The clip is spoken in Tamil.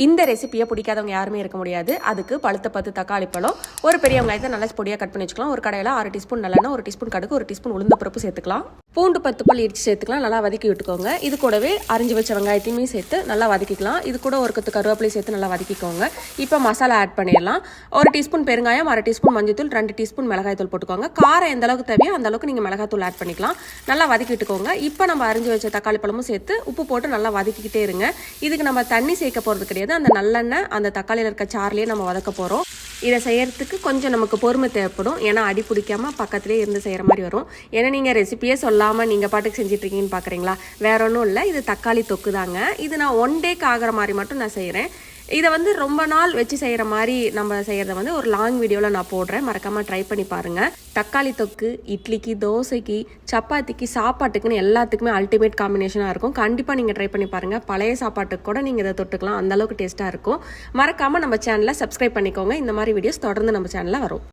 இந்த ரெசிபியை பிடிக்காதவங்க யாருமே இருக்க முடியாது. அதுக்கு பழுத்த 10 தக்காளி பழம், ஒரு பெரிய வெங்காயத்தை நல்லா பொடியாக கட் பண்ணி வச்சுக்கலாம். ஒரு கடையில் 1/2 டீஸ்பூன் நல்லெண்ணெய், 1 டீஸ்பூன் கடுகு, 1 டீஸ்பூன் உளுந்த பருப்பு சேர்த்துக்கலாம். பூண்டு 10 பல் இடிச்சு சேர்த்துக்கலாம். நல்லா வதக்கி விட்டுக்கோங்க. இது கூடவே அரிஞ்சு வச்ச வெங்காயத்தையுமே சேர்த்து நல்லா வதக்கிக்கலாம். இது கூட ஒரு கொத்து கருவேப்பிலை சேர்த்து நல்லா வதக்கிக்கோங்க. இப்போ மசாலா ஆட் பண்ணிடலாம். 1 டீஸ்பூன் பெருங்காயம், 1/2 டீஸ்பூன் மஞ்சத்தூள், 2 டீஸ்பூன் மிளகாய்த்தூள் போட்டுக்கோங்க. காரம் எந்த அளவுக்கு தேவையோ அந்த அளவுக்கு நீங்கள் மிளகாய்த்தூள் ஆட் பண்ணிக்கலாம். நல்லா வதக்கி விட்டுக்கோங்க. இப்போ நம்ம அரிஞ்சு வச்ச தக்காளி பழமும் சேர்த்து உப்பு போட்டு நல்லா வதக்கிக்கிட்டே இருங்க. இதுக்கு நம்ம தண்ணி சேர்க்க போகிறது கிடையாது. அந்த நல்லெண்ணெய் அந்த தக்காளியில் இருக்க சார்லேயே நம்ம வதக்க போகிறோம். இதை செய்யறதுக்கு கொஞ்சம் நமக்கு பொறுமை தேவைப்படும். ஏன்னா அடி பிடிக்காமல் பக்கத்துலேயே இருந்து செய்கிற மாதிரி வரும். ஏன்னா நீங்கள் ரெசிபியே சொல்லாமல் நீங்கள் பாட்டுக்கு செஞ்சிட்ருக்கீங்கன்னு பார்க்குறீங்களா? வேற ஒன்றும் இல்லை, இது தக்காளி தொக்கு தாங்க. இது நான் 1 டேக்கு ஆகிற மாதிரி மட்டும் நான் செய்கிறேன். இதை ரொம்ப நாள் வச்சு செய்கிற மாதிரி நம்ம செய்கிறத ஒரு லாங் வீடியோவில் நான் போடுறேன். மறக்காமல் ட்ரை பண்ணி பாருங்கள். தக்காளி தொக்கு இட்லிக்கு, தோசைக்கு, சப்பாத்திக்கு, சாப்பாட்டுக்குன்னு எல்லாத்துக்குமே அல்டிமேட் காம்பினேஷனாக இருக்கும். கண்டிப்பாக நீங்கள் ட்ரை பண்ணி பாருங்கள். பழைய சாப்பாட்டுக்கு கூட நீங்கள் இதை தொட்டுக்கலாம். அந்தளவுக்கு டேஸ்ட்டாக இருக்கும். மறக்காமல் நம்ம சேனலை சப்ஸ்கிரைப் பண்ணிக்கோங்க. இந்த மாதிரி வீடியோஸ் தொடர்ந்து நம்ம சேனலில் வரும்.